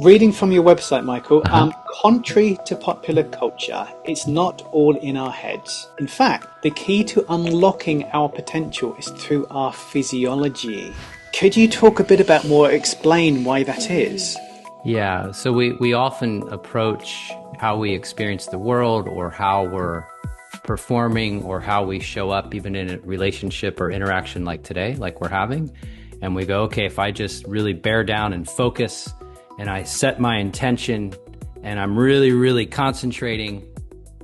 Reading from your website, Michael, Uh-huh. contrary to popular culture, it's not all in our heads. In fact, the key to unlocking our potential is through our physiology. Could you talk a bit about more, explain why that is? Yeah, so we often approach how we experience the world or how we're performing or how we show up even in a relationship or interaction like today, like we're having. And we go, okay, if I just really bear down and focus and I set my intention and I'm really, really concentrating,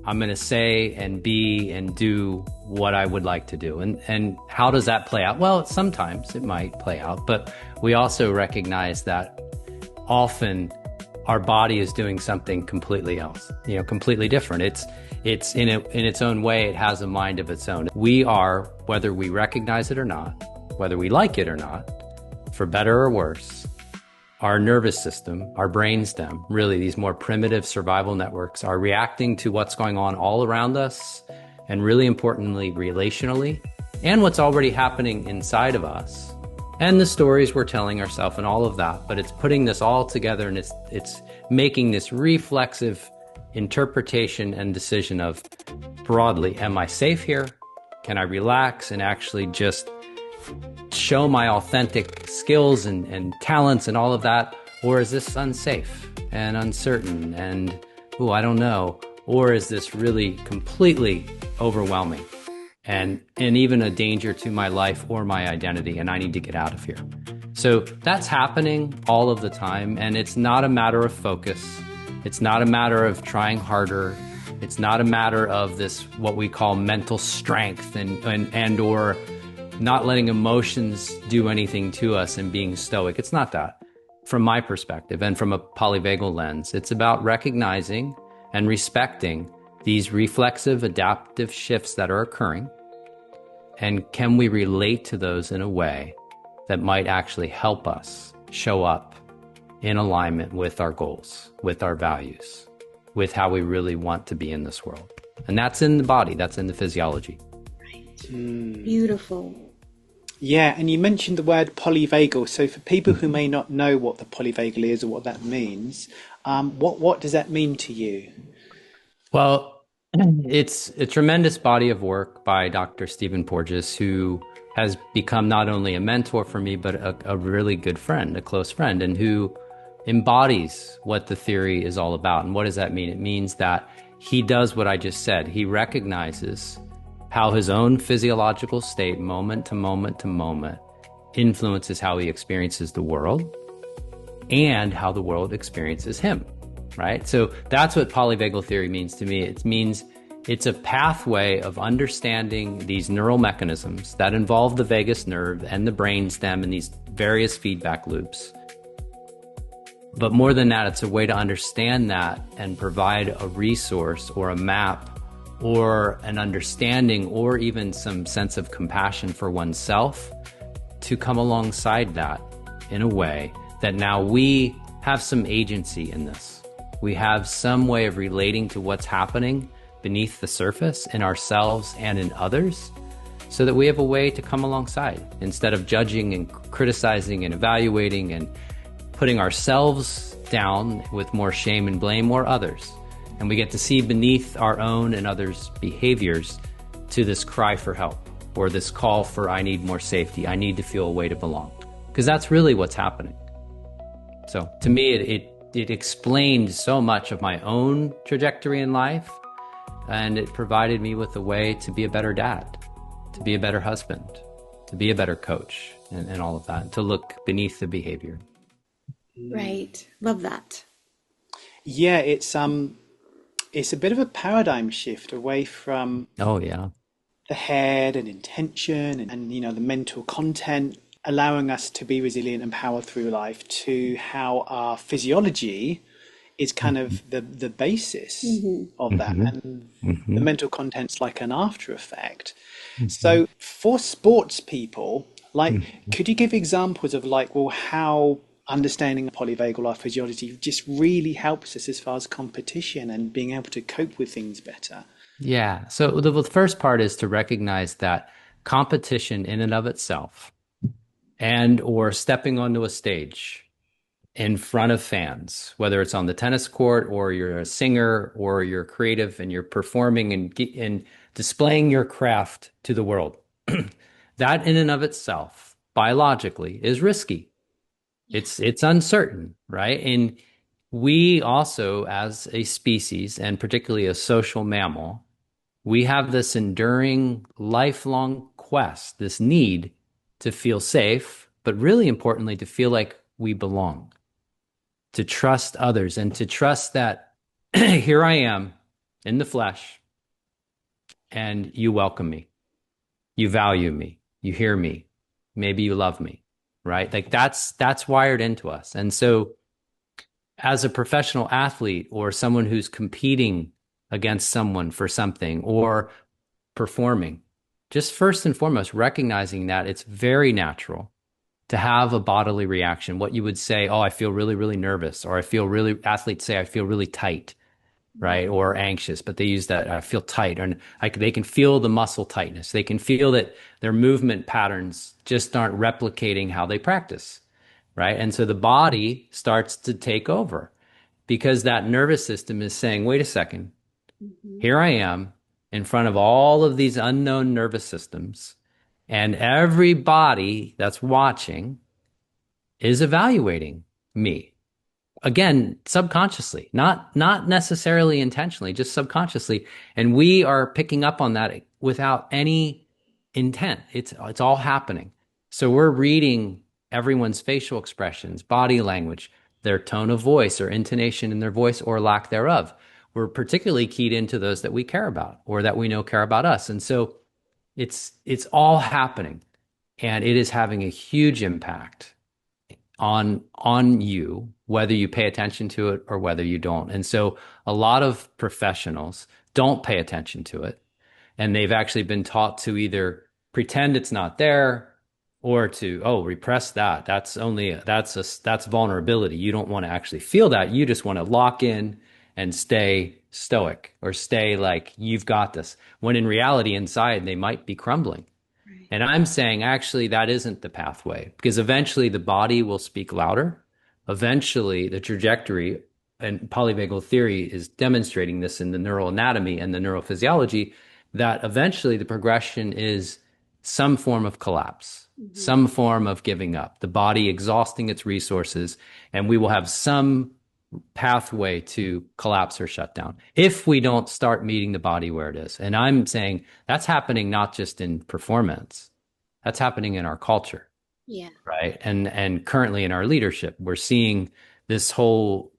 I'm going to say and be and do what I would like to do. And how does that play out? Well, sometimes it might play out, but we also recognize that often our body is doing something completely else, completely different. It's in its own way, it has a mind of its own. We are, whether we recognize it or not, whether we like it or not, for better or worse, our nervous system, our brainstem, really these more primitive survival networks are reacting to what's going on all around us, and really importantly, relationally, and what's already happening inside of us, and the stories we're telling ourselves and all of that. But it's putting this all together, and it's making this reflexive interpretation and decision of, broadly, am I safe here? Can I relax and actually just show my authentic skills and talents and all of that? Or is this unsafe and uncertain and, I don't know? Or is this really completely overwhelming and even a danger to my life or my identity, and I need to get out of here? So that's happening all of the time, and it's not a matter of focus. It's not a matter of trying harder. It's not a matter of this, what we call mental strength and or not letting emotions do anything to us and being stoic. It's not that. From my perspective and from a polyvagal lens, it's about recognizing and respecting these reflexive adaptive shifts that are occurring. And can we relate to those in a way that might actually help us show up in alignment with our goals, with our values, with how we really want to be in this world? And that's in the body, that's in the physiology. Right. Beautiful. Yeah, and you mentioned the word polyvagal. So for people who may not know what the polyvagal is or what that means, what does that mean to you? Well, it's a tremendous body of work by Dr. Stephen Porges, who has become not only a mentor for me, but a really good friend, a close friend, and who embodies what the theory is all about. And what does that mean? It means that he does what I just said. He recognizes how his own physiological state, moment to moment to moment, influences how he experiences the world and how the world experiences him, right? So that's what polyvagal theory means to me. It means it's a pathway of understanding these neural mechanisms that involve the vagus nerve and the brainstem and these various feedback loops. But more than that, it's a way to understand that and provide a resource or a map or an understanding or even some sense of compassion for oneself to come alongside that in a way that now we have some agency in this. We have some way of relating to what's happening beneath the surface in ourselves and in others, so that we have a way to come alongside instead of judging and criticizing and evaluating and putting ourselves down with more shame and blame, or others. And we get to see beneath our own and others' behaviors to this cry for help, or this call for, I need more safety, I need to feel a way to belong. Because that's really what's happening. So to me, it explained so much of my own trajectory in life, and it provided me with a way to be a better dad, to be a better husband, to be a better coach, and all of that, to look beneath the behavior. Right. Love that. Yeah, it's a bit of a paradigm shift away from Oh, yeah. the head and intention and the mental content, allowing us to be resilient and power through life, to how our physiology is kind of the basis of that, hmm and the hmm mental content's like an after effect. hmm So for sports people, like, hmm could you give examples of like, well, how understanding polyvagal our physiology just really helps us as far as competition and being able to cope with things better? Yeah. So the first part is to recognize that competition in and of itself, and or stepping onto a stage in front of fans, whether it's on the tennis court or you're a singer or you're creative and you're performing and displaying your craft to the world. That in and of itself, biologically, is risky. It's uncertain, right? And we also, as a species, and particularly a social mammal, we have this enduring, lifelong quest, this need to feel safe, but really importantly, to feel like we belong, to trust others, and to trust that here I am in the flesh, and you welcome me, you value me, you hear me, maybe you love me, right? Like that's wired into us. And so as a professional athlete or someone who's competing against someone for something or performing, just first and foremost, recognizing that it's very natural to have a bodily reaction. What you would say, oh, I feel really, really nervous, or athletes say, I feel really tight, right? Or anxious, but they use that, I feel tight, and they can feel the muscle tightness. They can feel that their movement patterns just aren't replicating how they practice, right? And so the body starts to take over because that nervous system is saying, wait a second, here I am in front of all of these unknown nervous systems, and everybody that's watching is evaluating me. Again, subconsciously, not necessarily intentionally, just subconsciously. And we are picking up on that without any intent. It's all happening. So we're reading everyone's facial expressions, body language, their tone of voice or intonation in their voice or lack thereof. We're particularly keyed into those that we care about or that we know care about us. And so it's all happening, and it is having a huge impact on you, whether you pay attention to it or whether you don't. And so a lot of professionals don't pay attention to it, and they've actually been taught to either pretend it's not there or to, oh, repress that. That's vulnerability. You don't want to actually feel that. You just want to lock in and stay stoic or stay like you've got this, when in reality inside they might be crumbling. And I'm saying, actually, that isn't the pathway, because eventually the body will speak louder. Eventually, the trajectory, and Polyvagal Theory is demonstrating this in the neural anatomy and the neurophysiology, that eventually the progression is some form of collapse, some form of giving up, the body exhausting its resources, and we will have some pathway to collapse or shut down if we don't start meeting the body where it is. And I'm saying that's happening not just in performance, that's happening in our culture. Yeah. Right. And currently in our leadership, we're seeing this whole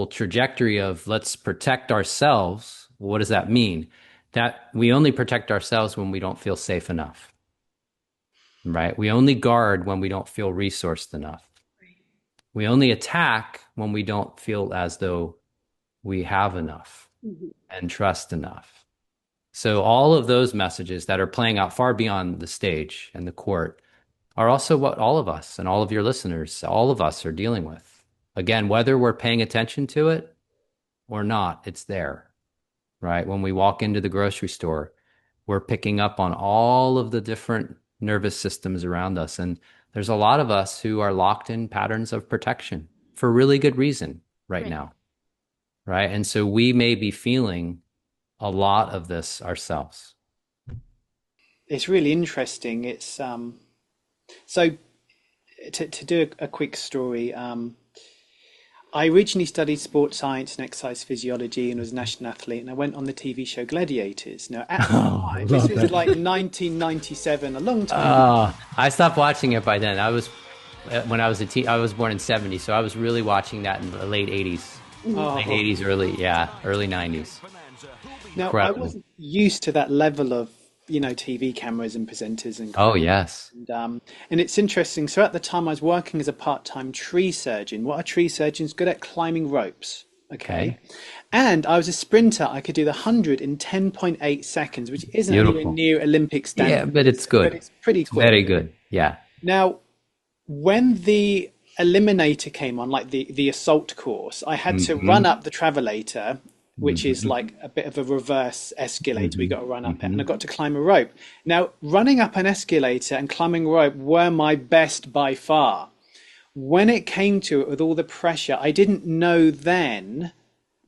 trajectory of let's protect ourselves. What does that mean? That we only protect ourselves when we don't feel safe enough. Right. We only guard when we don't feel resourced enough. We only attack when we don't feel as though we have enough and trust enough. So all of those messages that are playing out far beyond the stage and the court are also what all of us and all of your listeners, all of us are dealing with. Again, whether we're paying attention to it or not, it's there, right? When we walk into the grocery store, we're picking up on all of the different nervous systems around us. And there's a lot of us who are locked in patterns of protection for really good reason right now, right? And so we may be feeling a lot of this ourselves. It's really interesting. It's so to do a quick story. I originally studied sports science and exercise physiology and was a national athlete, and I went on the TV show Gladiators. Now, at the time, this was like 1997, a long time ago. I stopped watching it by then. I was born in 70, so I was really watching that in the late 80s. Late 80s, early 90s. Now, Incredible. I wasn't used to that level of, TV cameras and presenters and oh yes, and it's interesting. So at the time, I was working as a part-time tree surgeon. What are tree surgeons? Good at climbing ropes. Okay. And I was a sprinter. I could do the 100 in 10.8 seconds, which isn't anywhere near Olympic standard. Yeah, but it's good. But it's pretty quick. Very good. Yeah. Now, when the eliminator came on, like the assault course, I had to run up the travelator, which is like a bit of a reverse escalator. We got to run up it, and I got to climb a rope. Now, running up an escalator and climbing a rope were my best by far. when it came to it with all the pressure, I didn't know then,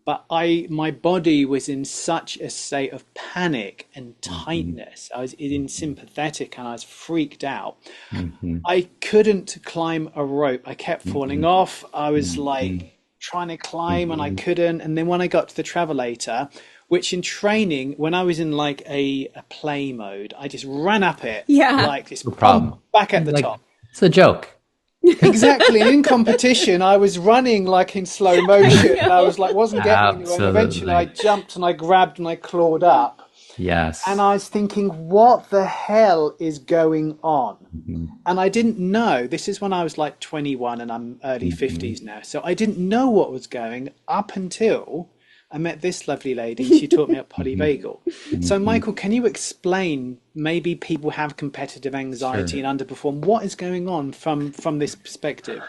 but my body was in such a state of panic and Mm-hmm. tightness. I was in sympathetic and I was freaked out. Mm-hmm. I couldn't climb a rope. I kept falling Mm-hmm. off. I was Mm-hmm. like trying to climb and I Mm-hmm. couldn't. And then when I got to the travelator, which in training, when I was in like a play mode, I just ran up it Yeah. like this, No bump, problem. back at the Like, top. it's a joke. Exactly. And in competition, I was running like in slow I motion and I was know. like, wasn't getting anywhere. And eventually I Absolutely. jumped and I grabbed and I clawed up. And Yes. I was thinking, what the hell is going on? Mm-hmm. And I didn't know. This is when I was like 21 and I'm early Mm-hmm. 50s now. So I didn't know what was going up until I met this lovely lady and she taught me about Mm-hmm. polyvagal. So, Mm-hmm. Michael, can you explain maybe people have competitive anxiety Sure. and underperform? What is going on from this perspective?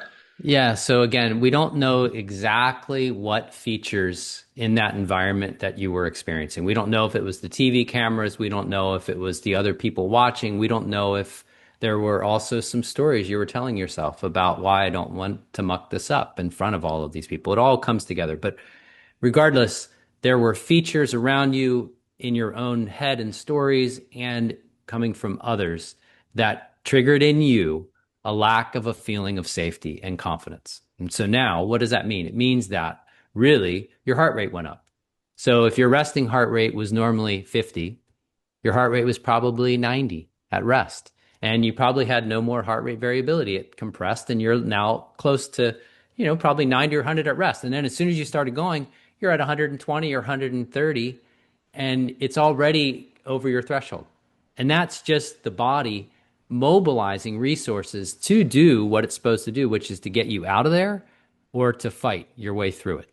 Yeah, so again, we don't know exactly what features in that environment that you were experiencing. We don't know if it was the TV cameras. We don't know if it was the other people watching. We don't know if there were also some stories you were telling yourself about why I don't want to muck this up in front of all of these people. It all comes together. But regardless, there were features around you in your own head and stories and coming from others that triggered in you a lack of a feeling of safety and confidence. And so now, what does that mean? It means that really your heart rate went up. So if your resting heart rate was normally 50, your heart rate was probably 90 at rest. And you probably had no more heart rate variability. It compressed and you're now close to, probably 90 or 100 at rest. And then as soon as you started going, you're at 120 or 130 and it's already over your threshold. And that's just the body mobilizing resources to do what it's supposed to do, which is to get you out of there or to fight your way through it.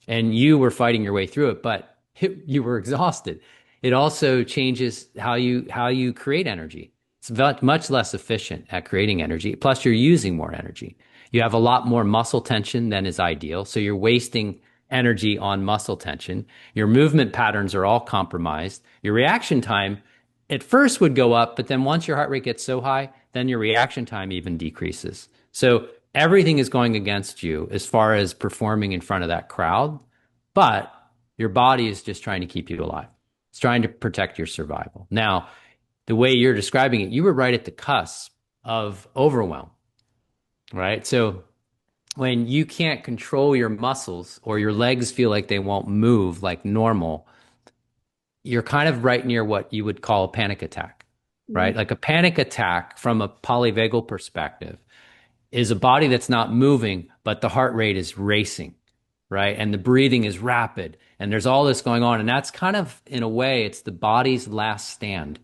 And you were fighting your way through it, but you were exhausted. It also changes how you create energy. It's much less efficient at creating energy. Plus, you're using more energy. You have a lot more muscle tension than is ideal. So you're wasting energy on muscle tension. Your movement patterns are all compromised. Your reaction time at first would go up, but then once your heart rate gets so high, then your reaction time even decreases. So everything is going against you as far as performing in front of that crowd, but your body is just trying to keep you alive. It's trying to protect your survival. Now, the way you're describing it, you were right at the cusp of overwhelm, right? So when you can't control your muscles or your legs feel like they won't move like normal, you're kind of right near what you would call a panic attack, right? Like a panic attack from a polyvagal perspective is a body that's not moving, but the heart rate is racing, right? And the breathing is rapid and there's all this going on. And that's kind of, in a way, it's the body's last stand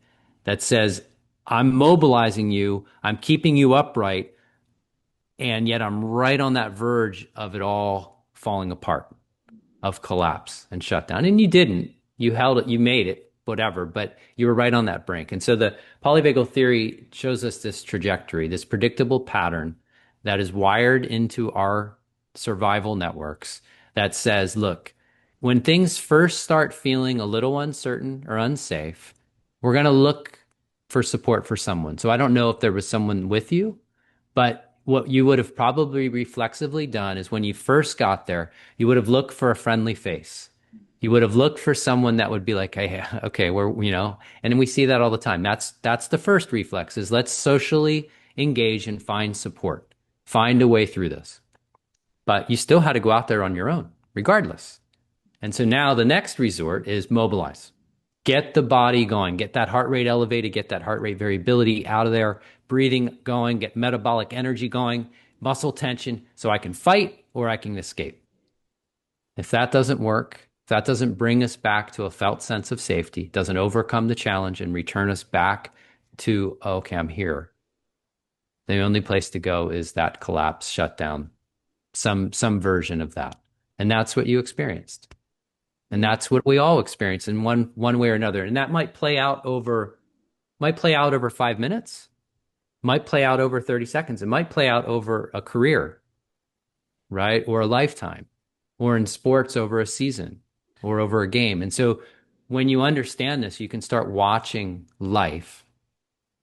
that says, I'm mobilizing you, I'm keeping you upright, and yet I'm right on that verge of it all falling apart, of collapse and shutdown. And you didn't. You held it, you made it, whatever, but you were right on that brink. And so the polyvagal theory shows us this trajectory, this predictable pattern that is wired into our survival networks that says, look, when things first start feeling a little uncertain or unsafe, we're going to look for support for someone. So I don't know if there was someone with you, but what you would have probably reflexively done is when you first got there, you would have looked for a friendly face. You would have looked for someone that would be like, hey, okay, and we see that all the time. That's the first reflex is let's socially engage and find support, find a way through this. But you still had to go out there on your own, regardless. And so now the next resort is mobilize. Get the body going, get that heart rate elevated, get that heart rate variability out of there, breathing going, get metabolic energy going, muscle tension, so I can fight or I can escape. If that doesn't work, if that doesn't bring us back to a felt sense of safety, doesn't overcome the challenge and return us back to, okay, I'm here, the only place to go is that collapse, shutdown, some version of that. And that's what you experienced. And that's what we all experience in one way or another. And that might play out over 5 minutes, might play out over 30 seconds. It might play out over a career, right? Or a lifetime, or in sports over a season or over a game. And so when you understand this, you can start watching life,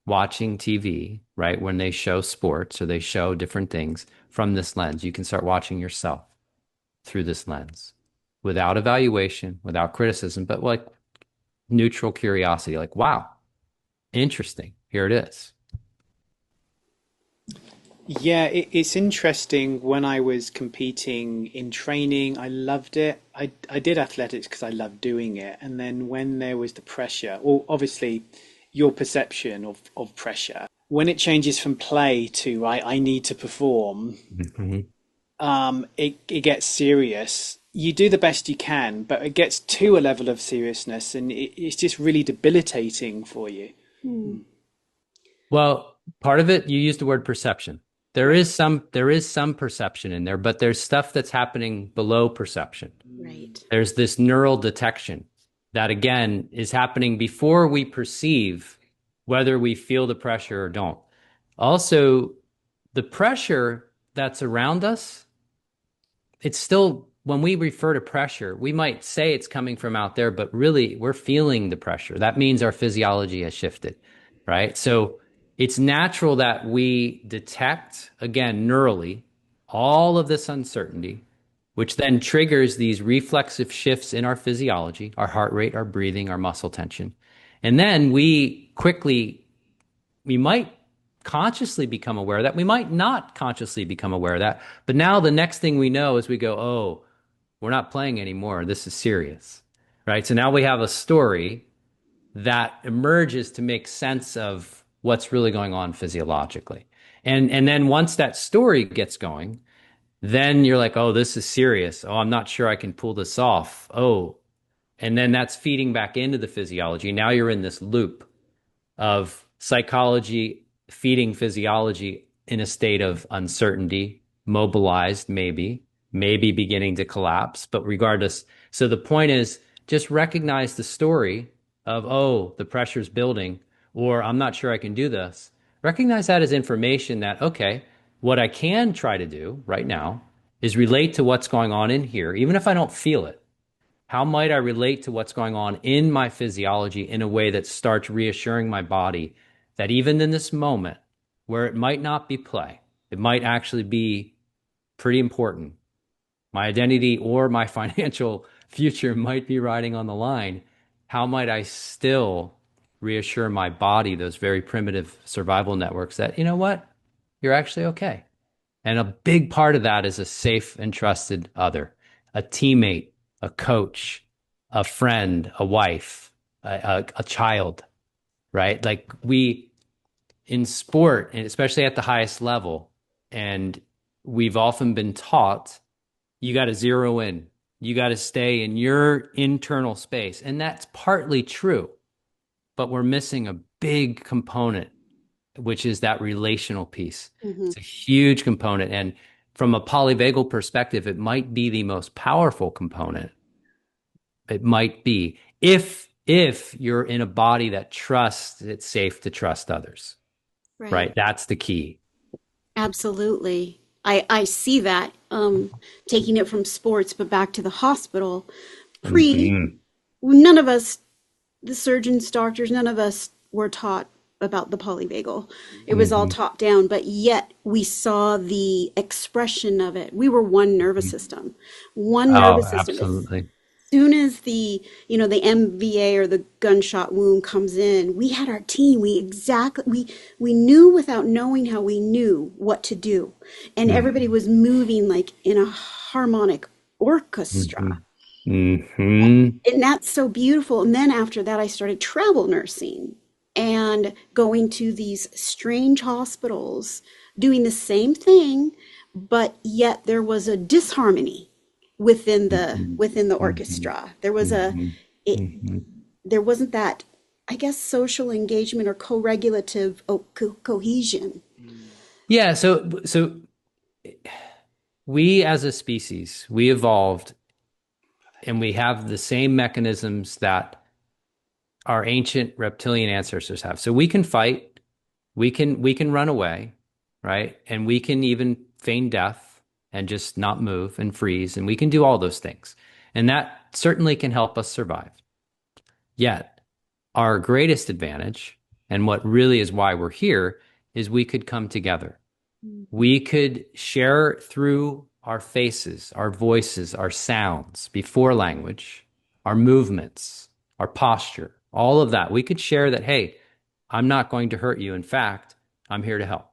watching TV, right? When they show sports or they show different things from this lens. You can start watching yourself through this lens without evaluation, without criticism, but like neutral curiosity, like, wow, interesting. Here it is. Yeah, it's interesting. When I was competing in training, I loved it. I did athletics because I loved doing it. And then when there was the pressure, well, obviously your perception of pressure, when it changes from play to I need to perform, Mhm. it gets serious. You do the best you can, but it gets to a level of seriousness and it's just really debilitating for you. Hmm. Well, part of it, you used the word perception. Right. There is some perception in there, but there's stuff that's happening below perception. Right. There's this neural detection that again is happening before we perceive whether we feel the pressure or don't. Also, the pressure that's around us, it's still, when we refer to pressure, we might say it's coming from out there, but really we're feeling the pressure. That means our physiology has shifted, right? So it's natural that we detect, again, neurally, all of this uncertainty, which then triggers these reflexive shifts in our physiology, our heart rate, our breathing, our muscle tension. And then we might consciously become aware of that. We might not consciously become aware of that. But now the next thing we know is we go, oh, we're not playing anymore. This is serious, right? So now we have a story that emerges to make sense of what's really going on physiologically. And then once that story gets going, then you're like, oh, this is serious. Oh, I'm not sure I can pull this off. Oh, and then that's feeding back into the physiology. Now you're in this loop of psychology feeding physiology in a state of uncertainty, mobilized, maybe beginning to collapse, but regardless. So the point is just recognize the story of, oh, the pressure's building, or I'm not sure I can do this. Recognize that as information that, okay, what I can try to do right now is relate to what's going on in here, even if I don't feel it. How might I relate to what's going on in my physiology in a way that starts reassuring my body that even in this moment where it might not be play, it might actually be pretty important. My identity or my financial future might be riding on the line. How might I still reassure my body, those very primitive survival networks, that, you know what, you're actually okay? And a big part of that is a safe and trusted other, a teammate, a coach, a friend, a wife, a child, right? Like we in sport, and especially at the highest level, and we've often been taught you got to zero in, you got to stay in your internal space. And that's partly true, but we're missing a big component, which is that relational piece. Hmm. It's a huge component. And from a polyvagal perspective, it might be the most powerful component. It might be if you're in a body that trusts it's safe to trust others, Right. right? That's the key. Absolutely. I see that, taking it from sports, but back to the hospital. Pre, Mhm. none of us, the surgeons, doctors, none of us were taught about the polyvagal. It was all Mhm. top down, but yet we saw the expression of it. We were one nervous system, one Oh, nervous system. absolutely. Soon as the MVA or the gunshot wound comes in, we had our team. We knew without knowing how we knew what to do. And everybody Mhm. was moving like in a harmonic orchestra. Mhm. Mhm. And that's so beautiful. And then after that, I started travel nursing and going to these strange hospitals, doing the same thing, but yet there was a disharmony Mhm. within the Mhm. orchestra. There was a Mhm. it Mhm. there wasn't that, I guess, social engagement or co-regulative cohesion. Yeah, so we as a species, we evolved and we have the same mechanisms that our ancient reptilian ancestors have. So we can fight, we can run away, right? And we can even feign death and just not move and freeze, and we can do all those things. And that certainly can help us survive. Yet, our greatest advantage, and what really is why we're here, is we could come together. We could share through our faces, our voices, our sounds before language, our movements, our posture, all of that. We could share that, hey, I'm not going to hurt you. In fact, I'm here to help,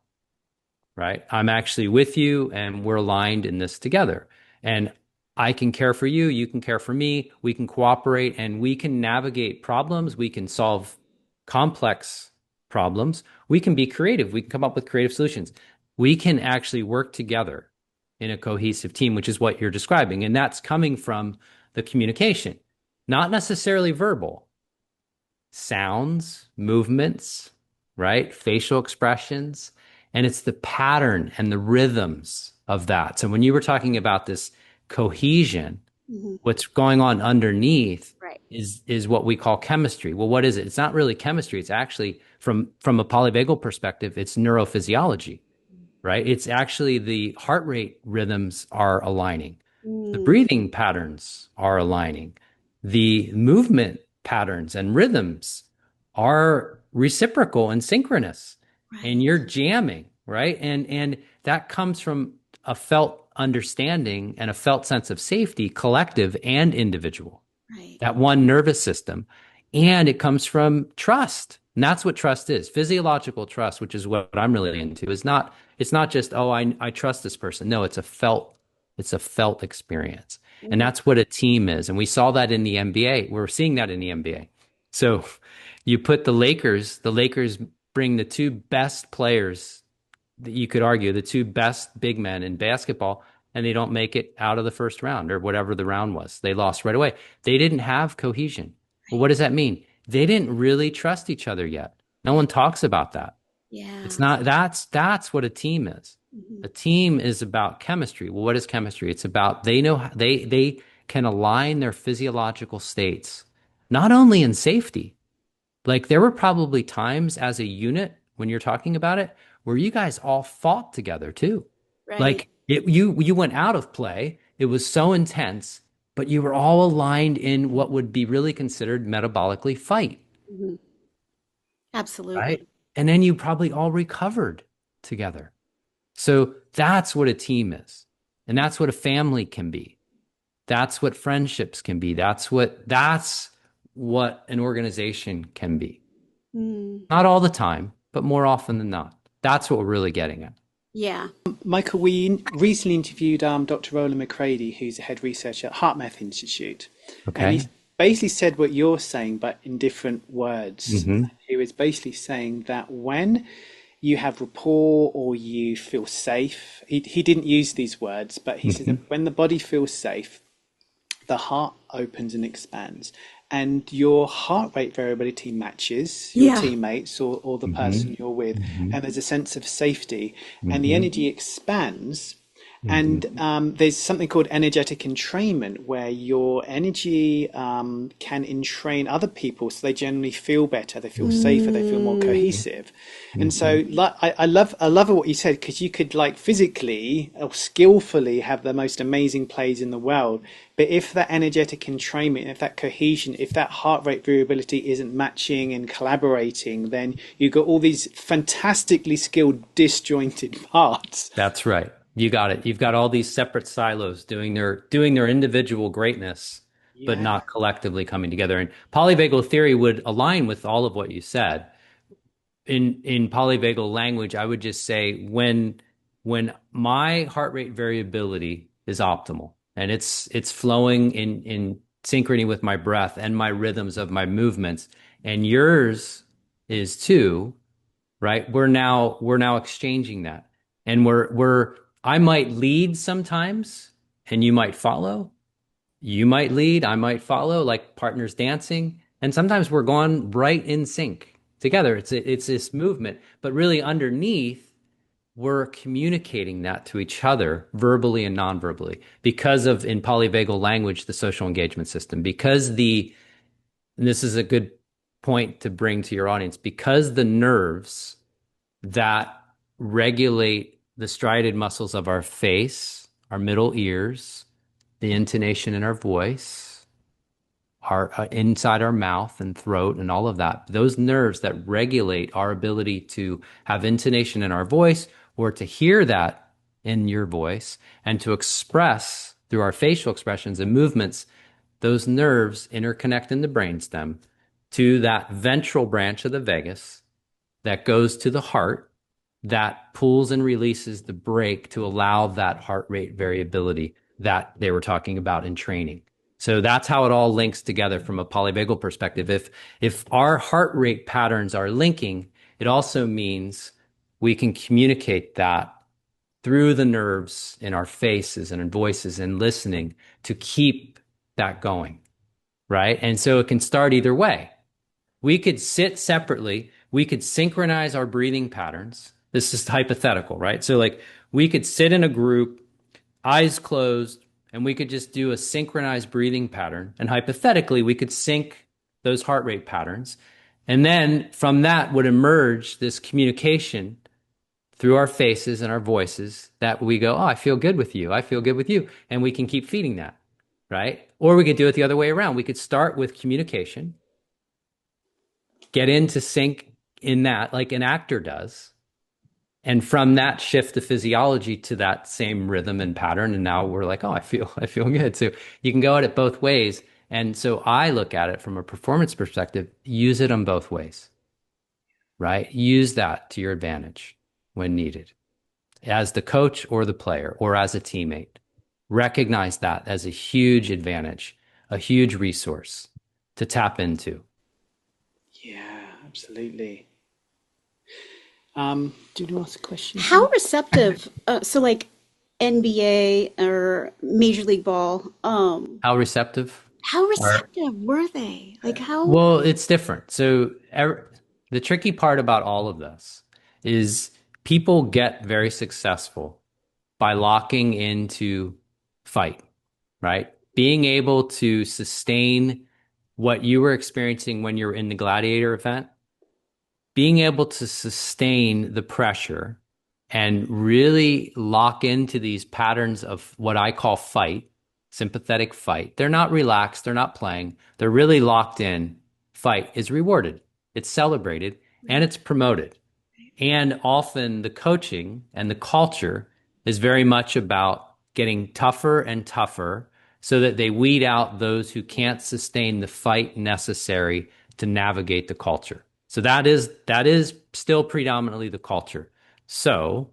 right? I'm actually with you and we're aligned in this together. And I can care for you, you can care for me, we can cooperate and we can navigate problems, we can solve complex problems, we can be creative, we can come up with creative solutions. We can actually work together in a cohesive team, which is what you're describing. And that's coming from the communication, not necessarily verbal, sounds, movements, right? Facial expressions. And it's the pattern and the rhythms of that. So when you were talking about this cohesion, what's going on underneath Right. is what we call chemistry. Well, what is it? It's not really chemistry. It's actually from a polyvagal perspective, it's neurophysiology, right? It's actually the heart rate rhythms are aligning. The breathing patterns are aligning. The movement patterns and rhythms are reciprocal and synchronous. And Right. you're jamming, right? And that comes from a felt understanding and a felt sense of safety, collective and individual. Right. That one nervous system. And it comes from trust. And that's what trust is. Physiological trust, which is what I'm really into, is not, it's not just, oh, I trust this person. No, it's a felt experience. And that's what a team is. And we saw that in the NBA. We're seeing that in the NBA. So you put the Lakers bring the two best players that you could argue, the two best big men in basketball, and they don't make it out of the first round or whatever the round was. They lost right away. They didn't have cohesion. Well, what does that mean? They didn't really trust each other yet. No one talks about that. Yeah. It's not, that's what a team is. A team is about chemistry. Well, what is chemistry? It's about they can align their physiological states, not only in safety. Like there were probably times as a unit when you're talking about it where you guys all fought together too. Right. Like you went out of play. It was so intense, but you were all aligned in what would be really considered metabolically fight, Mhm. right? Absolutely. And then you probably all recovered together. So that's what a team is. And that's what a family can be. That's what friendships can be. That's what an organization can be. Mm. Not all the time, but more often than not. That's what we're really getting at. Yeah. Michael, we recently interviewed Dr. Roland McCready, who's a head researcher at HeartMath Institute, and he Okay. basically said what you're saying, but in different words. Hmm. He was basically saying that when you have rapport or you feel safe, he didn't use these words, but he said Hmm. that when the body feels safe, the heart opens and expands, and your heart rate variability matches your Yeah. teammates or the Hmm. person you're with, Hmm. and there's a sense of safety, and the Hmm. energy expands. And Hmm. there's something called energetic entrainment, where your energy can entrain other people, so they generally feel better, they feel safer, they feel more Mm. cohesive. And so, like, I love what you said, because you could like physically or skillfully have the most amazing plays in the world, but if that energetic entrainment, if that cohesion, if that heart rate variability isn't matching and collaborating, then you've got all these fantastically skilled disjointed parts. That's right. You got it. You've got all these separate silos doing their individual greatness, but Yeah. not collectively coming together. And polyvagal theory would align with all of what you said. In polyvagal language, I would just say when my heart rate variability is optimal and it's flowing in synchrony with my breath and my rhythms of my movements, and yours is too, right? We're now exchanging that. And we're I might lead sometimes and you might follow. You might lead, I might follow, like partners dancing. And sometimes we're going right in sync together. It's this movement, but really underneath, we're communicating that to each other verbally and non-verbally because of, in polyvagal language, the social engagement system. And this is a good point to bring to your audience, because the nerves that regulate the striated muscles of our face, our middle ears, the intonation in our voice, our inside our mouth and throat and all of that. Those nerves that regulate our ability to have intonation in our voice or to hear that in your voice and to express through our facial expressions and movements, those nerves interconnect in the brainstem to that ventral branch of the vagus that goes to the heart that pulls and releases the brake to allow that heart rate variability that they were talking about in training. So that's how it all links together from a polyvagal perspective. If our heart rate patterns are linking, it also means we can communicate that through the nerves in our faces and in voices and listening to keep that going, right? And so it can start either way. We could sit separately. We could synchronize our breathing patterns. This is hypothetical, right? So like we could sit in a group, eyes closed, and we could just do a synchronized breathing pattern. And hypothetically, we could sync those heart rate patterns. And then from that would emerge this communication through our faces and our voices that we go, oh, I feel good with you. I feel good with you. And we can keep feeding that, right? Or we could do it the other way around. We could start with communication, get into sync in that like an actor does. And from that shift the physiology to that same rhythm and pattern. And now we're like, oh, I feel good. So you can go at it both ways. And so I look at it from a performance perspective, use it on both ways, right? Use that to your advantage when needed as the coach or the player or as a teammate. Recognize that as a huge advantage, a huge resource to tap into. Yeah, absolutely. Do you want to ask a question? How receptive, so like NBA or Major League Ball, How receptive? how receptive were they? Like how? Well, it's different. So the tricky part about all of this is people get very successful by locking into fight, right? Being able to sustain what you were experiencing when you're in the Gladiator event, being able to sustain the pressure and really lock into these patterns of what I call fight, sympathetic fight. They're not relaxed, they're not playing, they're really locked in. Fight is rewarded, it's celebrated, and it's promoted. And often the coaching and the culture is very much about getting tougher and tougher so that they weed out those who can't sustain the fight necessary to navigate the culture. So that is still predominantly the culture. So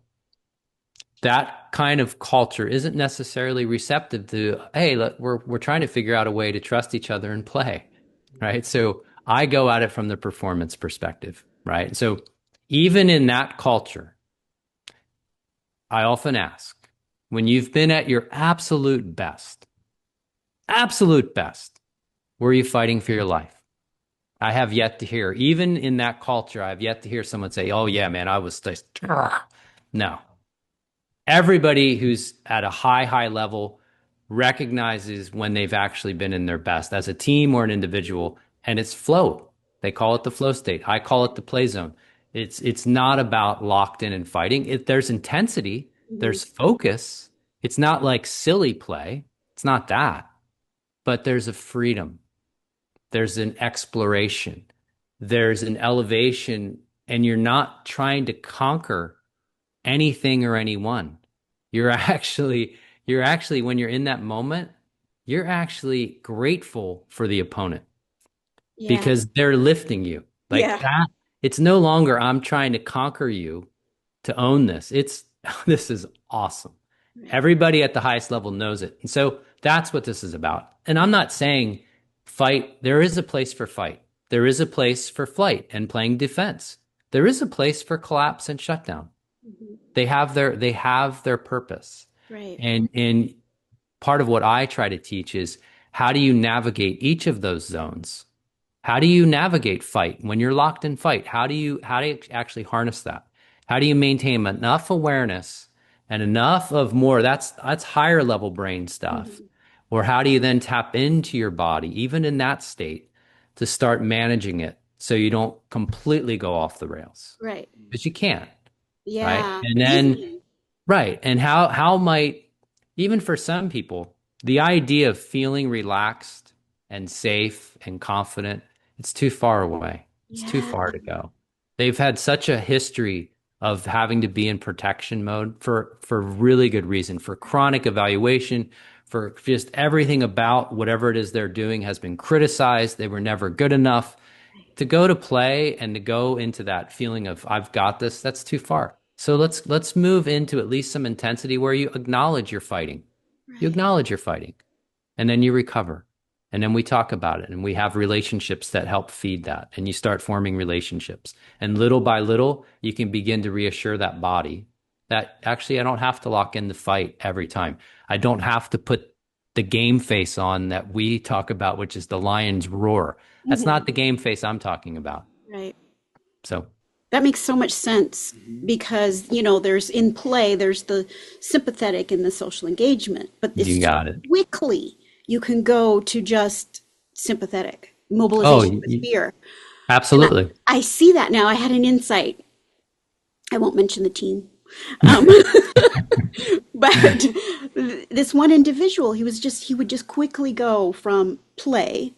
that kind of culture isn't necessarily receptive to, hey, look, we're trying to figure out a way to trust each other and play, right? So I go at it from the performance perspective, right? So even in that culture, I often ask, when you've been at your absolute best, were you fighting for your life? I have yet to hear, even in that culture, I have yet to hear someone say, oh yeah, man, I was just, no. Everybody who's at a high level recognizes when they've actually been in their best as a team or an individual, and it's flow. They call it the flow state. I call it the play zone. It's not about locked in and fighting. There's intensity, there's focus. It's not like silly play. It's not that, but there's a freedom. There's an exploration. There's an elevation, and you're not trying to conquer anything or anyone. You're actually, when you're in that moment, you're actually grateful for the opponent because they're lifting you like that. It's no longer, I'm trying to conquer you to own this. This is awesome. Everybody at the highest level knows it. And so that's what this is about. And I'm not saying fight. There is a place for fight. There is a place for flight and playing defense. There is a place for collapse and shutdown. They have their purpose. Right. And part of what I try to teach is how do you navigate each of those zones? How do you navigate fight when you're locked in fight? How do you actually harness that? How do you maintain enough awareness and enough of more? That's higher level brain stuff. Or how do you then tap into your body, even in that state, to start managing it so you don't completely go off the rails? Right. But you can't. Yeah. Right. And then, right. And how might, even for some people, the idea of feeling relaxed and safe and confident, it's too far away. It's too far to go. They've had such a history of having to be in protection mode for really good reason, for chronic evaluation, for just everything about whatever it is they're doing has been criticized. They were never good enough. To go to play and to go into that feeling of I've got this, that's too far. So let's move into at least some intensity where you acknowledge you're fighting. You Right. acknowledge you're fighting, and then you recover. And then we talk about it and we have relationships that help feed that. And you start forming relationships. And little by little, you can begin to reassure that body that actually I don't have to lock in the fight every time. I don't have to put the game face on that we talk about, which is the lion's roar. That's not the game face I'm talking about. Right. So That makes so much sense because, there's in play, there's the sympathetic and the social engagement, but you this got it. quickly you can go to just sympathetic Oh, mobilization with fear. And absolutely. I see that now. I had an insight. I won't mention the team. Um, but this one individual, he would just quickly go from play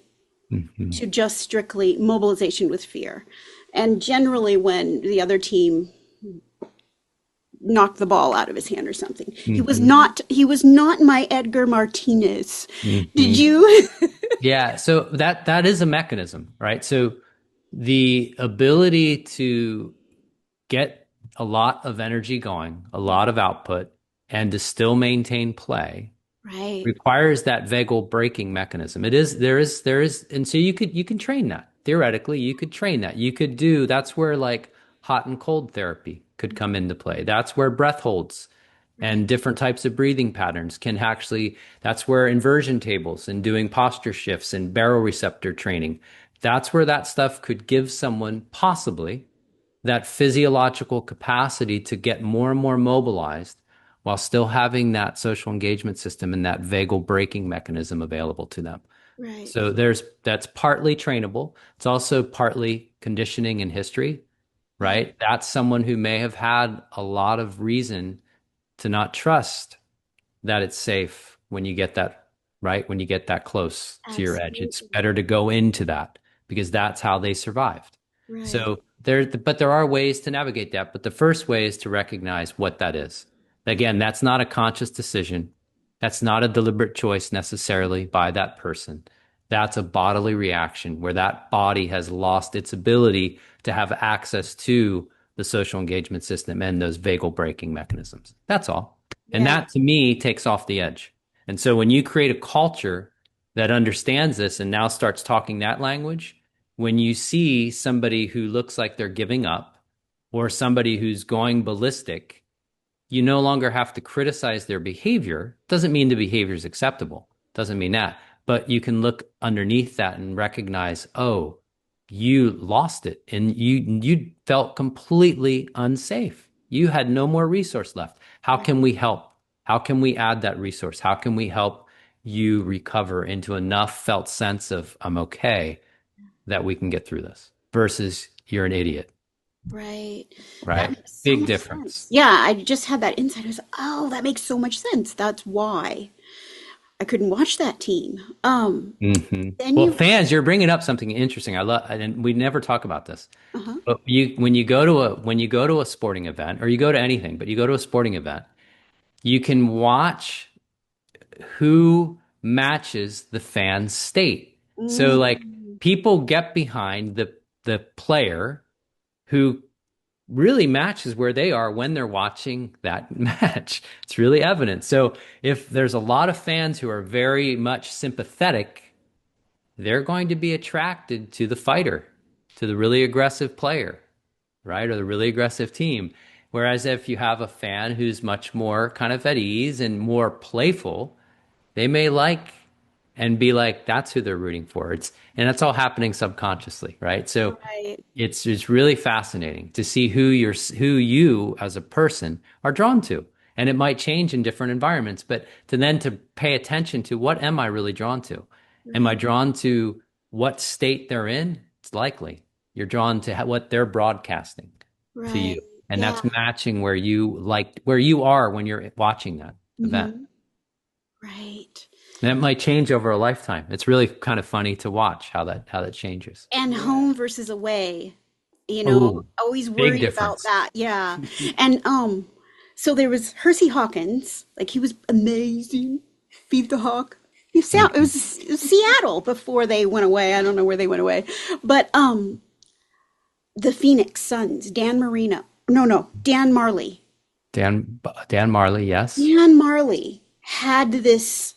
Mhm. to just strictly mobilization with fear. And generally, when the other team knocked the ball out of his hand or something, Mhm. he was not my Edgar Martinez. Did Mhm. you? Yeah, so that is a mechanism, right? So the ability to get a lot of energy going, a lot of output, and to still maintain play Right, requires that vagal braking mechanism. There is, and so you can train that. Theoretically, you could train that. You could do, that's where like hot and cold therapy could come into play. That's where breath holds right, and different types of breathing patterns can actually, that's where inversion tables and doing posture shifts and baroreceptor training, that's where that stuff could give someone possibly that physiological capacity to get more and more mobilized while still having that social engagement system and that vagal braking mechanism available to them. right. So that's partly trainable. It's also partly conditioning and history, Yeah, right? That's someone who may have had a lot of reason to not trust that it's safe when you get that, right? When you get that close to your edge, it's absolutely. better to go into that because that's how they survived. Right, So but there are ways to navigate that. But the first way is to recognize what that is. Again, that's not a conscious decision. That's not a deliberate choice necessarily by that person. That's a bodily reaction where that body has lost its ability to have access to the social engagement system and those vagal braking mechanisms. That's all. And yeah, that to me takes off the edge. And so when you create a culture that understands this and now starts talking that language, when you see somebody who looks like they're giving up or somebody who's going ballistic, you no longer have to criticize their behavior. Doesn't mean the behavior is acceptable. Doesn't mean that. But you can look underneath that and recognize, oh, you lost it and you felt completely unsafe. You had no more resource left. How right, can we help? How can we add that resource? How can we help you recover into enough felt sense of I'm okay that we can get through this versus you're an idiot, right. That right? makes so Big much sense. difference. Yeah, I just had that insight. I was, oh, that makes so much sense. That's why I couldn't watch that team. Then Well, you, fans, you're bringing up something interesting. I love, and we never talk about this. uh-huh. But when you go to a sporting event, or you go to anything, but you go to a sporting event, you can watch who matches the fan's state. So, like, Mm, people get behind the player who really matches where they are when they're watching that match. It's really evident. So, if there's a lot of fans who are very much sympathetic, they're going to be attracted to the fighter, to the really aggressive player, right? Or the really aggressive team. Whereas if you have a fan who's much more kind of at ease and more playful, they may like and be like, that's who they're rooting for. And that's all happening subconsciously, right? So right, it's really fascinating to see who you as a person are drawn to. And it might change in different environments, but to pay attention to what am I really drawn to? Am I right, drawn to what state they're in? It's likely you're drawn to what they're broadcasting to right. you. And Yeah. that's matching where you are when you're watching that event. Hmm. Right. And that might change over a lifetime. It's really kind of funny to watch how that changes. And home versus away Oh, always big worried about difference. that. Yeah. And so there was Hersey Hawkins, like he was amazing. Feed the Hawk. It was Seattle before they went away. I don't know where they went away. But the Phoenix Suns, Dan Marino. No, Dan Marley. Dan Marley, yes. Dan Marley had this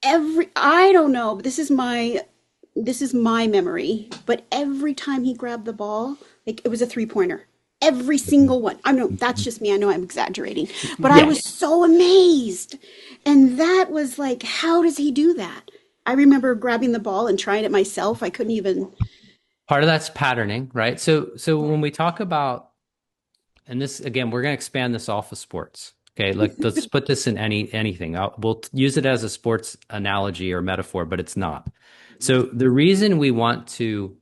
I don't know, but this is my memory, but every time he grabbed the ball, like it was a three-pointer. Every single one. I know that's just me. I know I'm exaggerating, but I Yeah. was so amazed. And that was like, how does he do that? I remember grabbing the ball and trying it myself. I couldn't even. Part of that's patterning, right? So when we talk about, and this again, we're going to expand this off of sports. Okay, like let's put this in anything. We'll use it as a sports analogy or metaphor, but it's not. So the reason we want to,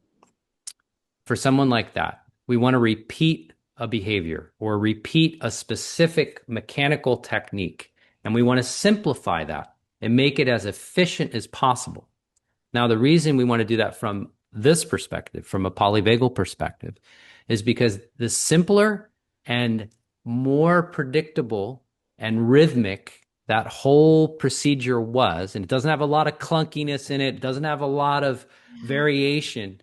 for someone like that, we want to repeat a behavior or repeat a specific mechanical technique, and we want to simplify that and make it as efficient as possible. Now, the reason we want to do that from this perspective, from a polyvagal perspective, is because the simpler and more predictable and rhythmic that whole procedure was, and it doesn't have a lot of clunkiness in it, doesn't have a lot of Yeah. variation,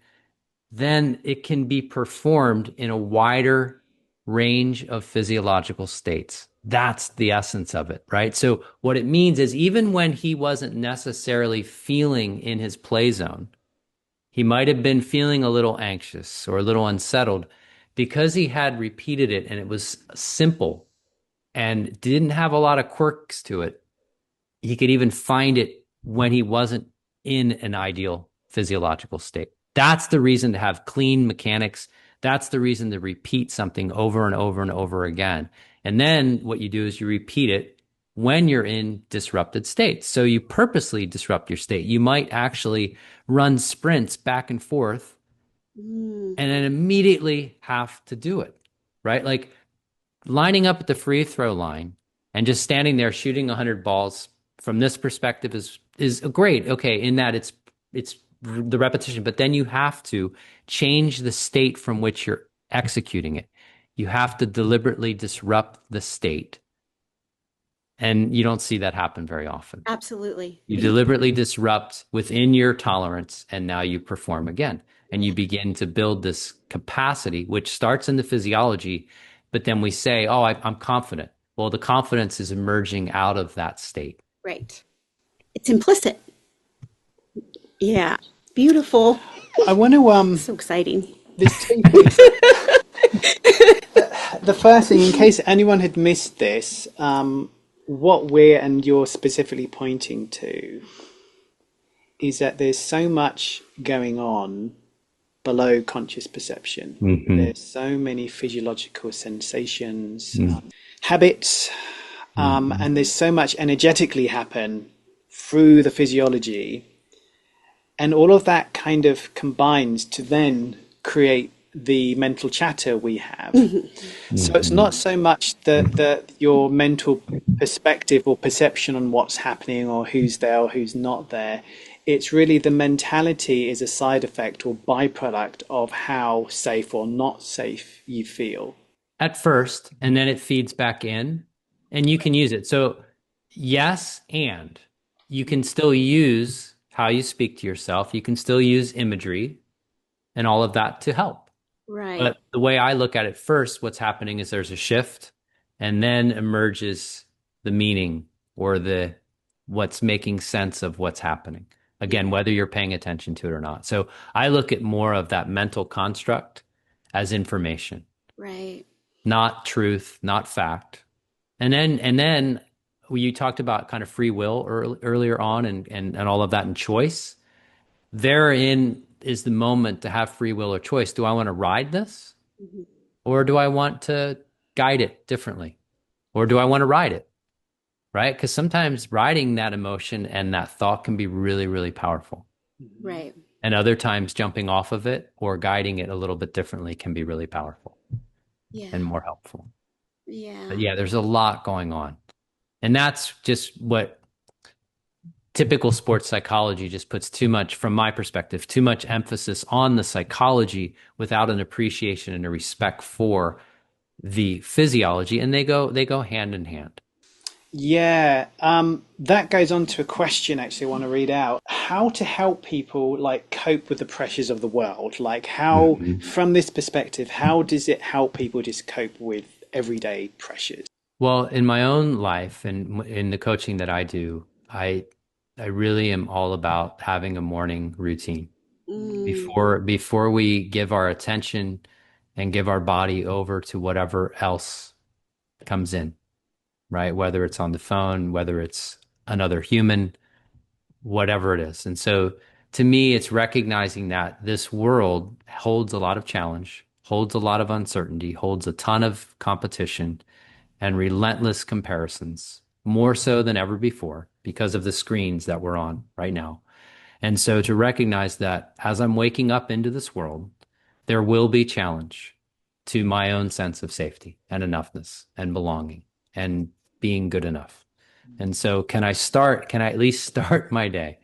then it can be performed in a wider range of physiological states. That's the essence of it, right? So what it means is even when he wasn't necessarily feeling in his play zone, he might have been feeling a little anxious or a little unsettled because he had repeated it and it was simple and didn't have a lot of quirks to it. He could even find it when he wasn't in an ideal physiological state. That's the reason to have clean mechanics. That's the reason to repeat something over and over and over again. And then what you do is you repeat it when you're in disrupted states. So you purposely disrupt your state. You might actually run sprints back and forth Mm, and then immediately have to do it, right? Like lining up at the free throw line and just standing there shooting 100 balls from this perspective is great. Okay, in that it's the repetition, but then you have to change the state from which you're executing it. You have to deliberately disrupt the state, and you don't see that happen very often. absolutely. You deliberately disrupt within your tolerance, and now you perform again. And you begin to build this capacity, which starts in the physiology, but then we say, oh, I'm confident. Well, the confidence is emerging out of that state. Right. It's implicit. Yeah. Beautiful. I want to So exciting. there's two things. The first thing, in case anyone had missed this, what we're and you're specifically pointing to is that there's so much going on below conscious perception. Mm-hmm. There's so many physiological sensations, habits, Mm-hmm. and there's so much energetically happen through the physiology, and all of that kind of combines to then create the mental chatter we have. So it's Mm-hmm. not so much the your mental perspective or perception on what's happening or who's there or who's not there. It's really the mentality is a side effect or byproduct of how safe or not safe you feel. At first, and then it feeds back in, and you can use it. So, yes, and you can still use how you speak to yourself. You can still use imagery and all of that to help. Right. But the way I look at it first, what's happening is there's a shift and then emerges the meaning or the what's making sense of what's happening. Again, whether you're paying attention to it or not. So I look at more of that mental construct as information, Right. not truth, not fact. And then you talked about kind of free will earlier on and all of that and choice. Therein is the moment to have free will or choice. Do I want to ride this? Mhm. Or do I want to guide it differently? Or do I want to ride it? Right? Because sometimes riding that emotion and that thought can be really, really powerful. Right. And other times jumping off of it or guiding it a little bit differently can be really powerful and Yeah. more helpful. But Yeah. yeah, there's a lot going on. And that's just what typical sports psychology just puts too much, from my perspective, too much emphasis on the psychology without an appreciation and a respect for the physiology, and they go hand in hand. Yeah, that goes on to a question actually I want to read out. How to help people like cope with the pressures of the world? Like how, Mhm. from this perspective, how does it help people just cope with everyday pressures? Well, in my own life and in the coaching that I do, I really am all about having a morning routine Mm, before we give our attention and give our body over to whatever else comes in, right? Whether it's on the phone, whether it's another human, whatever it is. And so to me, it's recognizing that this world holds a lot of challenge, holds a lot of uncertainty, holds a ton of competition and relentless comparisons, more so than ever before because of the screens that we're on right now. And so to recognize that as I'm waking up into this world, there will be challenge to my own sense of safety and enoughness and belonging and being good enough. And so can I at least start my day?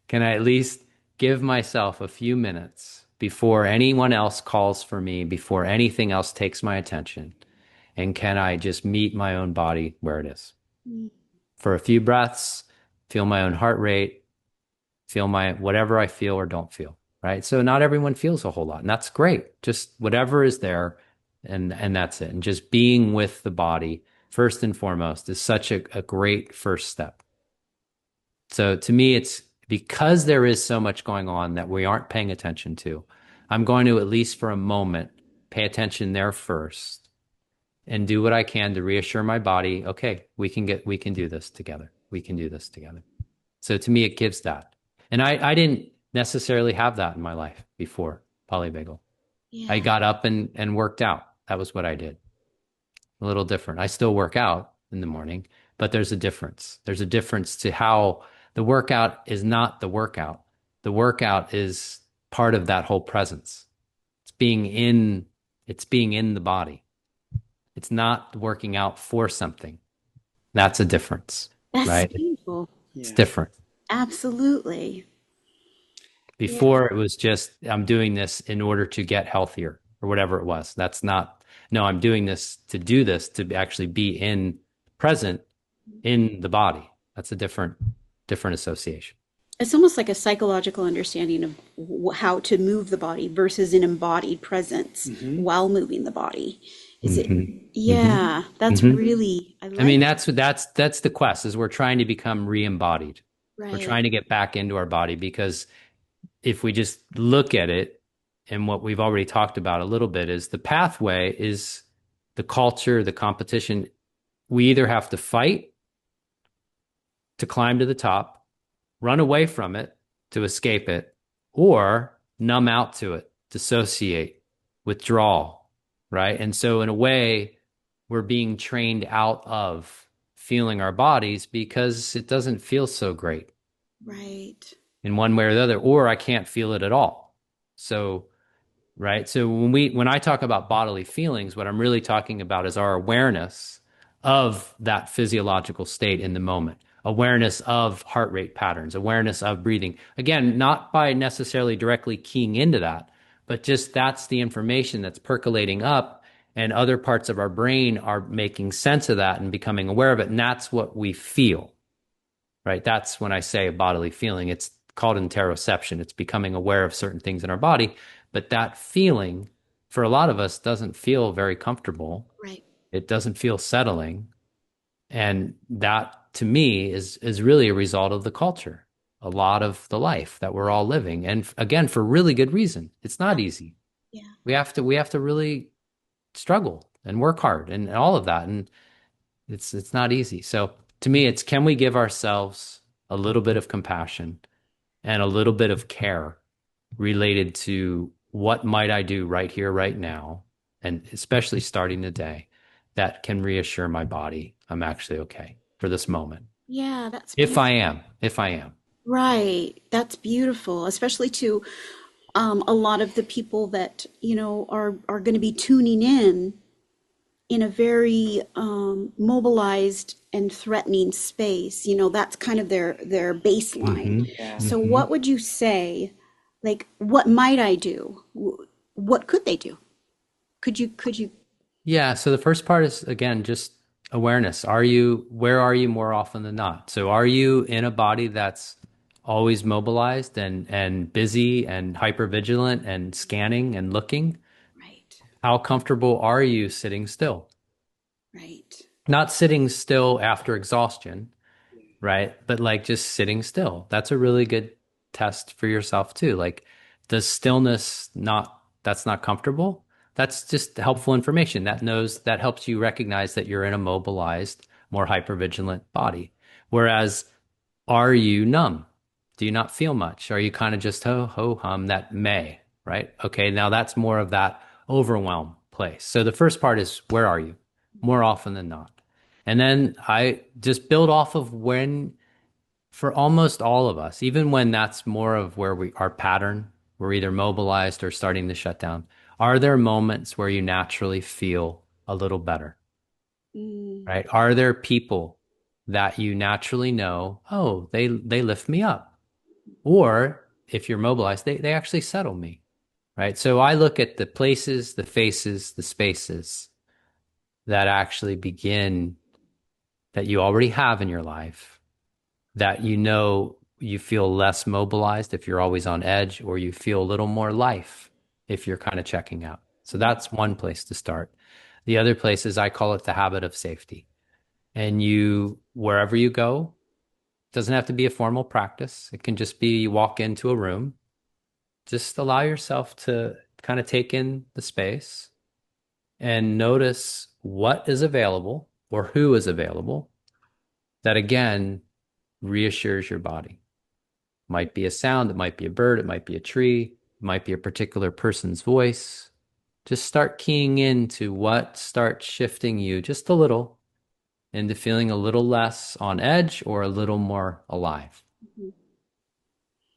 Can I at least give myself a few minutes before anyone else calls for me, before anything else takes my attention? And can I just meet my own body where it is mm, for a few breaths, feel my own heart rate, feel my whatever I feel or don't feel, right? So not everyone feels a whole lot, and that's great. Just whatever is there, and that's it. And just being with the body first and foremost is such a great first step. So to me, it's because there is so much going on that we aren't paying attention to. I'm going to, at least for a moment, pay attention there first and do what I can to reassure my body, okay, we can do this together. We can do this together. So to me, it gives that. And I didn't necessarily have that in my life before Polyvagal. I yeah. got up and worked out. That was what I did. A little different. I still work out in the morning, but there's a difference. There's a difference to how the workout is not the workout. The workout is part of that whole presence. It's being in, it's being in the body. It's not working out for something. That's a difference, That's right? beautiful. It's Yeah. different. Absolutely. Yeah. Before it was just, I'm doing this in order to get healthier or whatever it was. That's not, no, I'm doing this to actually be in present in the body. That's a different association. It's almost like a psychological understanding of how to move the body versus an embodied presence Hmm. while moving the body. Is it? Hmm. Hmm. Yeah, that's Hmm. really, I I mean, like. that's the quest is we're trying to become re-embodied. We're Right. trying to get back into our body because if we just look at it and what we've already talked about a little bit is the pathway is the culture, the competition. We either have to fight to climb to the top, run away from it to escape it, or numb out to it, dissociate, withdraw, right? And so, in a way, we're being trained out of feeling our bodies because it doesn't feel so great Right. in one way or the other, or I can't feel it at all. So, right? So when I talk about bodily feelings, what I'm really talking about is our awareness of that physiological state in the moment, awareness of heart rate patterns, awareness of breathing. Again, not by necessarily directly keying into that, but just that's the information that's percolating up and other parts of our brain are making sense of that and becoming aware of it. And that's what we feel, right? That's when I say a bodily feeling. It's called interoception. It's becoming aware of certain things in our body. But that feeling, for a lot of us, doesn't feel very comfortable. Right. It doesn't feel settling. And that, to me, is really a result of the culture, a lot of the life that we're all living. And again, for really good reason. It's not easy. Yeah. We have to really struggle and work hard and all of that. And it's not easy. So to me, it's can we give ourselves a little bit of compassion and a little bit of care related to what might I do right here, right now, and especially starting the day that can reassure my body I'm actually okay for this moment. Yeah, that's If I am, beautiful. if I am. Right. That's beautiful, especially to a lot of the people that, are going to be tuning in a very mobilized and threatening space. That's kind of their baseline. Yeah. So what would you say, like, what might I do? What could they do? Could you? Yeah. So the first part is, again, just awareness. Where are you more often than not? So are you in a body that's always mobilized and busy and hypervigilant and scanning and looking? Right, How comfortable are you sitting still? right. Not sitting still after exhaustion, right? But like just sitting still. That's a really good test for yourself too. Like, does stillness that's not comfortable? That's just helpful information that helps you recognize that you're in a mobilized, more hypervigilant body. Whereas, are you numb? Do you not feel much? Are you kind of just ho hum that may, right? Okay, now that's more of that overwhelm place. So the first part is, where are you? More often than not. And then I just build off of when, for almost all of us, even when that's more of where our pattern, we're either mobilized or starting to shut down. Are there moments where you naturally feel a little better, Mm, right? Are there people that you naturally know, oh, they lift me up? Or if you're mobilized, they actually settle me, right? So I look at the places, the faces, the spaces that actually begin, that you already have in your life, that you feel less mobilized if you're always on edge, or you feel a little more life if you're kind of checking out. So that's one place to start. The other place is, I call it the habit of safety. And wherever you go, doesn't have to be a formal practice. It can just be, you walk into a room, just allow yourself to kind of take in the space and notice what is available or who is available. That again reassures your body. Might be a sound, it might be a bird, it might be a tree, it might be a particular person's voice. Just start keying into what starts shifting you just a little into feeling a little less on edge or a little more alive. mhm.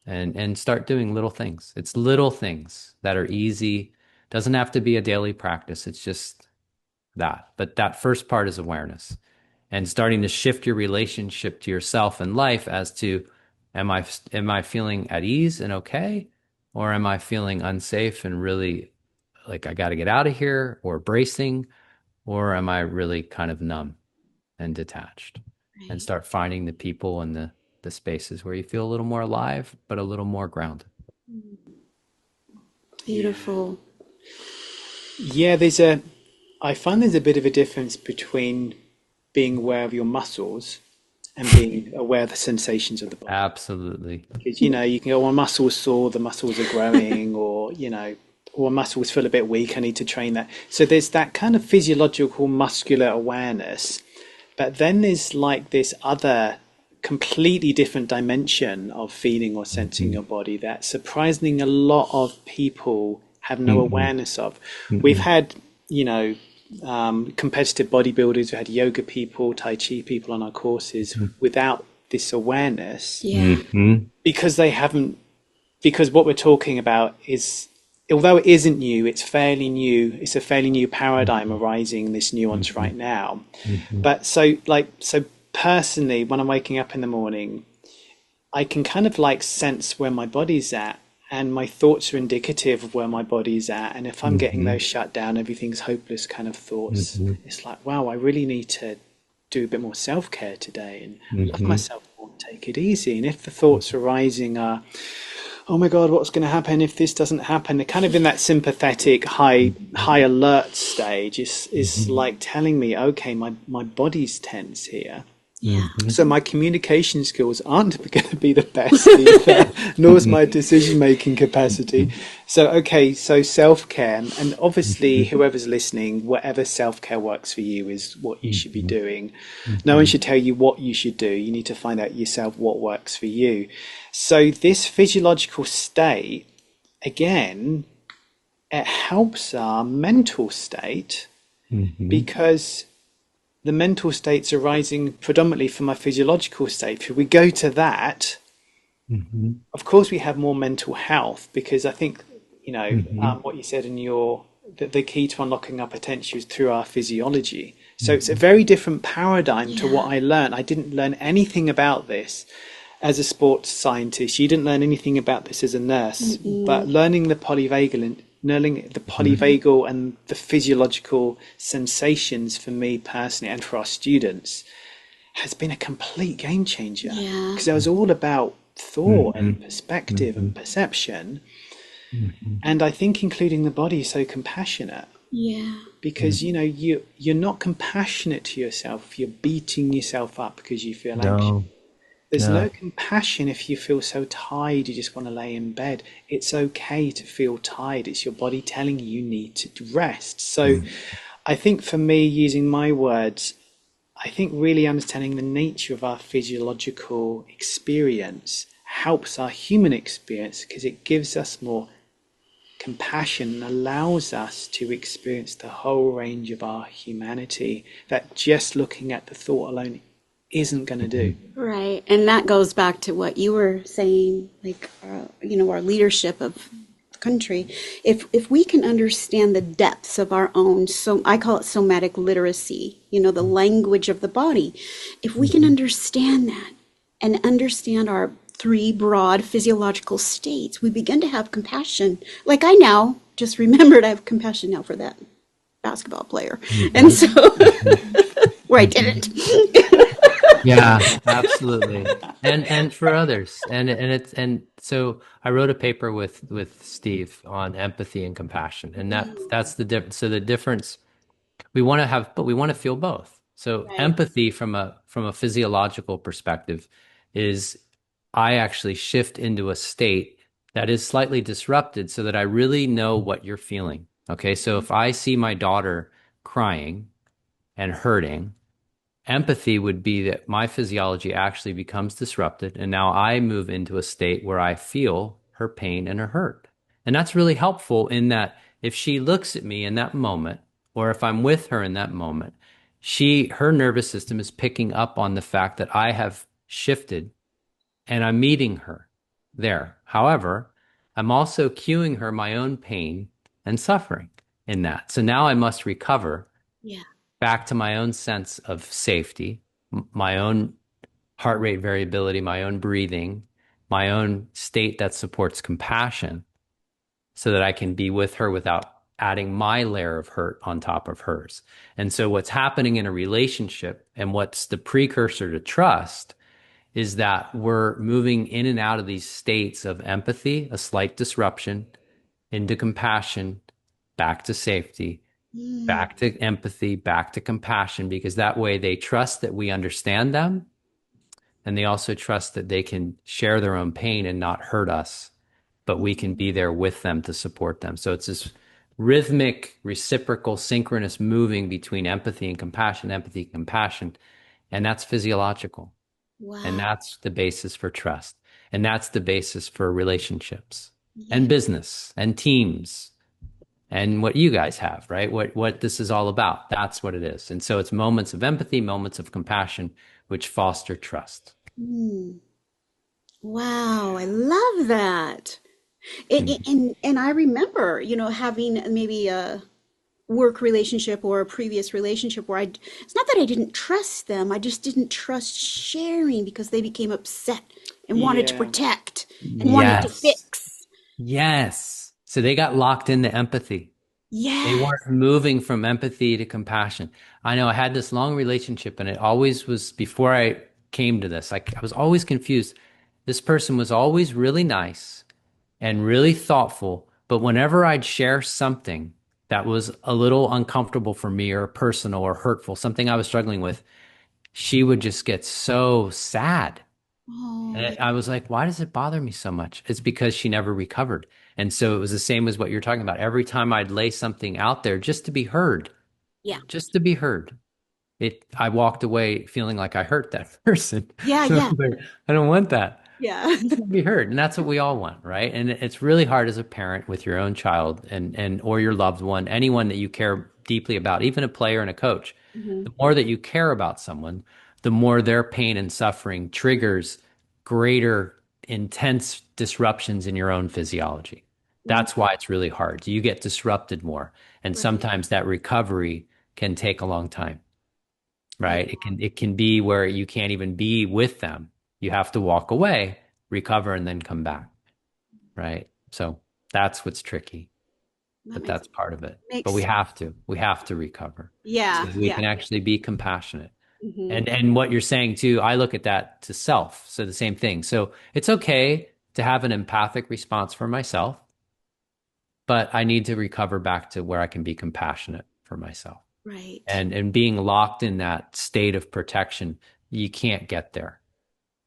And start doing little things. It's little things that are easy. Doesn't have to be a daily practice. It's just that. But that first part is awareness, and starting to shift your relationship to yourself and life as to, am I feeling at ease and okay, or am I feeling unsafe and really like I got to get out of here, or bracing, or am I really kind of numb and detached? And Right. start finding the people and the spaces where you feel a little more alive but a little more grounded. Beautiful. Yeah, I find there's a bit of a difference between being aware of your muscles and being aware of the sensations of the body. Absolutely. Because, you can go, well, muscles sore, the muscles are growing, or muscles feel a bit weak, I need to train that. So there's that kind of physiological muscular awareness. But then there's like this other completely different dimension of feeling or sensing your body that surprisingly a lot of people have no awareness of. We've had, competitive bodybuilders, we've had yoga people, Tai Chi people on our courses without this awareness Yeah. because they haven't, because what we're talking about is, although it isn't new, it's fairly new. It's a fairly new paradigm arising in this nuance right now. But so personally, when I'm waking up in the morning, I can kind of like sense where my body's at, and my thoughts are indicative of where my body's at. And if I'm getting those shut down, everything's hopeless kind of thoughts, it's like, wow, I really need to do a bit more self-care today and love myself more, take it easy. And if the thoughts arising are, oh my God, what's going to happen if this doesn't happen? They're kind of in that sympathetic, high alert stage. Is like telling me, okay, my body's tense here. Yeah. So my communication skills aren't going to be the best either, nor is my decision-making capacity. So, okay, so self-care, and obviously whoever's listening, whatever self-care works for you is what you should be doing. No one should tell you what you should do. You need to find out yourself what works for you. So this physiological state, again, it helps our mental state because the mental state's arising predominantly from our physiological state. If we go to that, of course, we have more mental health, because I think, what you said in the key to unlocking our potential is through our physiology. So it's a very different paradigm to what Yeah. I learned. I didn't learn anything about this as a sports scientist. You didn't learn anything about this as a nurse, but Mm-mm. learning the polyvagal and learning the polyvagal and the physiological sensations for me personally and for our students has been a complete game changer Yeah. because it was all about thought and Mhm. perspective and Mhm. perception. Mhm. And I think including the body is so compassionate Yeah. because you're not compassionate to yourself. You're beating yourself up because you feel anxious. No, There's no. no compassion if you feel so tired you just want to lay in bed. It's okay to feel tired. It's your body telling you you need to rest. So Mm. I think for me, using my words, I think really understanding the nature of our physiological experience helps our human experience because it gives us more compassion and allows us to experience the whole range of our humanity that just looking at the thought alone isn't going to do. Right. And that goes back to what you were saying, like, our leadership of the country. If we can understand the depths of our own, so I call it somatic literacy, the language of the body. If we can Mhm. understand that and understand our three broad physiological states, we begin to have compassion. Like I now just remembered I have compassion now for that basketball player. And Mhm. so, Mhm. where I Mhm. didn't. Yeah, absolutely. And for others. And so I wrote a paper with Steve on empathy and compassion. And that's the difference. So the difference we want to have, but we want to feel both. So Right. empathy from a physiological perspective is I actually shift into a state that is slightly disrupted so that I really know what you're feeling. Okay. So if I see my daughter crying and hurting, empathy would be that my physiology actually becomes disrupted. And now I move into a state where I feel her pain and her hurt. And that's really helpful in that if she looks at me in that moment, or if I'm with her in that moment, her nervous system is picking up on the fact that I have shifted and I'm meeting her there. However, I'm also cueing her my own pain and suffering in that. So now I must recover Yeah. back to my own sense of safety, my own heart rate variability, my own breathing, my own state that supports compassion so that I can be with her without adding my layer of hurt on top of hers. And so what's happening in a relationship and what's the precursor to trust is that we're moving in and out of these states of empathy, a slight disruption, into compassion, back to safety, Mm. back to empathy, back to compassion, because that way they trust that we understand them. And they also trust that they can share their own pain and not hurt us, but we can be there with them to support them. So it's this rhythmic, reciprocal, synchronous moving between empathy, compassion. And that's physiological. And Wow. that's the basis for trust. And that's the basis for relationships Yeah. and business and teams and what you guys have, right? What this is all about. That's what it is. And so it's moments of empathy, moments of compassion, which foster trust. Mm. Wow. I love that. Mhm. And I remember, having maybe a work relationship or a previous relationship where it's not that I didn't trust them, I just didn't trust sharing because they became upset and wanted to Yeah. protect and wanted to Yes. fix. Yes. So they got locked into empathy. They Yes. weren't moving from empathy to compassion. I know I had this long relationship and it always was before I came to this. I was always confused. This person was always really nice and really thoughtful. But whenever I'd share something that was a little uncomfortable for me or personal or hurtful, something I was struggling with, she would just get so sad. Oh, And I was like, why does it bother me so much? It's because she never recovered. And so it was the same as what you're talking about. Every time I'd lay something out there yeah. just to be heard, I walked away feeling like I hurt that person. Yeah, So I yeah. was like, I don't want that. Yeah. Be heard, and that's what we all want, right? And it's really hard as a parent with your own child and or your loved one, anyone that you care deeply about, even a player and a coach. Mhm. The more that you care about someone, the more their pain and suffering triggers greater intense disruptions in your own physiology. Mm. That's why it's really hard. You get disrupted more, and Right. sometimes that recovery can take a long time. Yeah. right? It can be where you can't even be with them. You have to walk away, recover, and then come back, right? So that's what's tricky, That but makes that's part of it. But makes we have to recover so yeah, that we yeah. can actually be compassionate. Hmm. And what you're saying too, I look at that to self. So the same thing. So it's okay to have an empathic response for myself, but I need to recover back to where I can be compassionate for myself. Right. And being locked in that state of protection, you can't get there.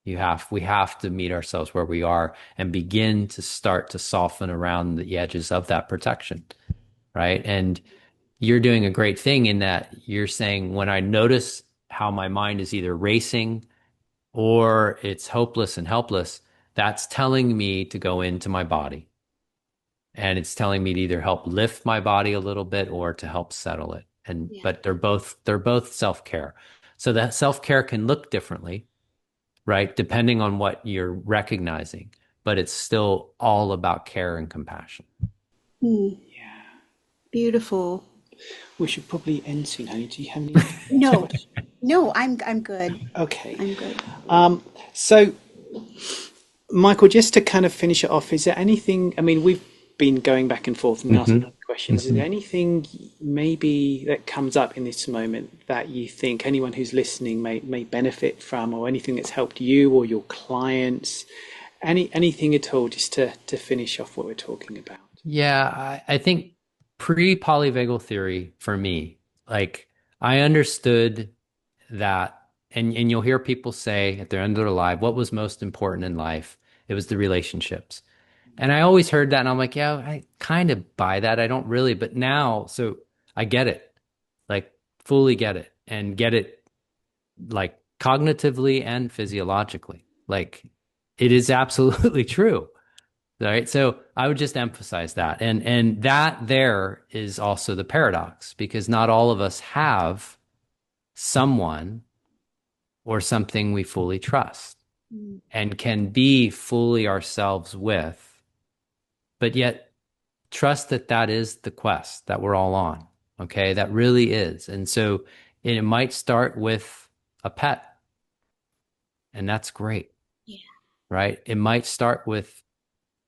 We have to meet ourselves where we are and begin to start to soften around the edges of that protection, right? And you're doing a great thing in that you're saying when I notice how my mind is either racing or it's hopeless and helpless, that's telling me to go into my body. And it's telling me to either help lift my body a little bit or to help settle it. And Yeah. but they're both self-care. So that self-care can look differently, right? Depending on what you're recognizing, but it's still all about care and compassion. Hmm. Beautiful. We should probably end soon, honey. Do you have any No, questions? no, I'm good. Okay. I'm good. So, Michael, just to kind of finish it off, is there anything? I mean, we've been going back and forth and asking Hmm. questions. Is there anything maybe that comes up in this moment that you think anyone who's listening may benefit from, or anything that's helped you or your clients? Anything at all, just to finish off what we're talking about. Yeah, I think pre-polyvagal theory for me, like I understood that, and you'll hear people say at the end of their life, what was most important in life? It was the relationships. And I always heard that, and I'm like, yeah, I kind of buy that. I don't really, but now, so I get it, like fully get it, and get it like cognitively and physiologically. Like it is absolutely true. Right. So I would just emphasize that. And that there is also the paradox because not all of us have someone or something we fully trust Mm. and can be fully ourselves with, but yet trust that that is the quest that we're all on. Okay. That really is. And so it might start with a pet, and that's great. Yeah. Right. It might start with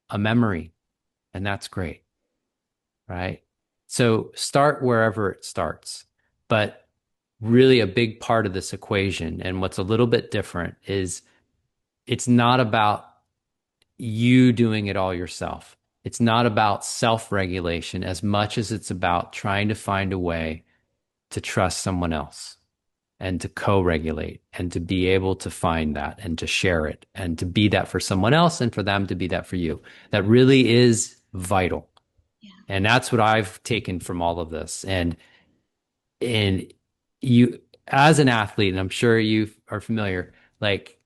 a memory, and that's great. Right. So start wherever it starts. But really, a big part of this equation, and what's a little bit different, is it's not about you doing it all yourself. It's not about self regulation as much as it's about trying to find a way to trust someone else and to co regulate and to be able to find that and to share it and to be that for someone else and for them to be that for you. That really is vital. Yeah. And that's what I've taken from all of this. And you as an athlete, and I'm sure you are familiar, like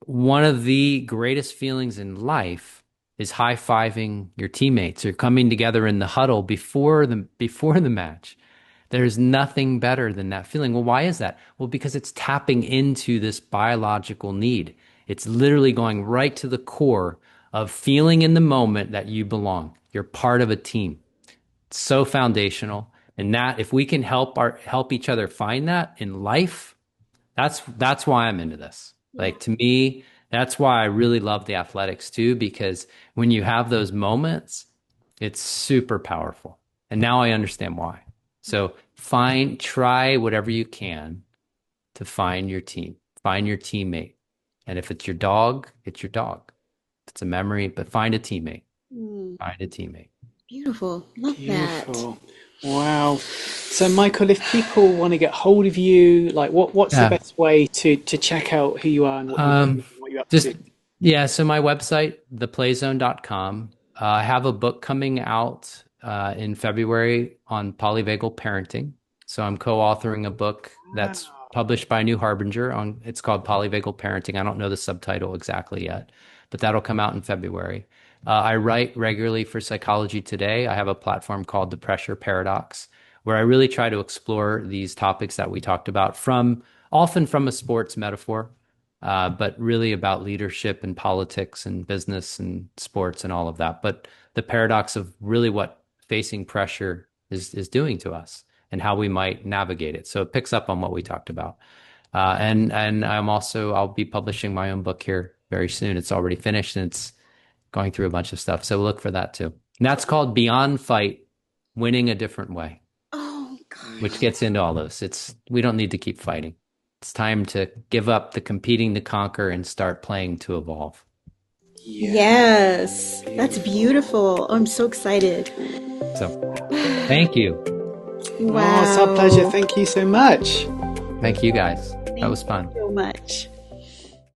one of the greatest feelings in life is high-fiving your teammates or coming together in the huddle before the match. There's nothing better than that feeling. Well, why is that? Well, because it's tapping into this biological need. It's literally going right to the core of feeling in the moment that you belong. You're part of a team. It's so foundational. And that if we can help each other find that in life, that's why I'm into this. Yeah. Like to me, that's why I really love the athletics too, because when you have those moments, it's super powerful. And now I understand why. So try whatever you can to find your team, find your teammate. And if it's your dog, it's your dog. If it's a memory, but find a teammate, Mm. find a teammate. Beautiful. Love that. Beautiful. Wow. So, Michael, if people want to get hold of you, like what's the Yeah. best way to check out who you are and what you're doing, Um, what you're up just to? yeah, so my website, theplayzone.com. I have a book coming out in February on polyvagal parenting. So I'm co-authoring a book that's Wow. published by New Harbinger on it's called Polyvagal Parenting. I don't know the subtitle exactly yet, but that'll come out in February. I write regularly for Psychology Today. I have a platform called The Pressure Paradox, where I really try to explore these topics that we talked about from often from a sports metaphor, but really about leadership and politics and business and sports and all of that. But the paradox of really what facing pressure is doing to us and how we might navigate it. So it picks up on what we talked about. And I'll be publishing my own book here very soon. It's already finished and it's going through a bunch of stuff. So look for that too. And that's called Beyond Fight, Winning a Different Way, Oh, God. which gets into all those. We don't need to keep fighting. It's time to give up the competing to conquer and start playing to evolve. Yes, that's beautiful. I'm so excited. So thank you. Wow. Oh, it's our pleasure. Thank you so much. Thank you guys. That was fun. So much.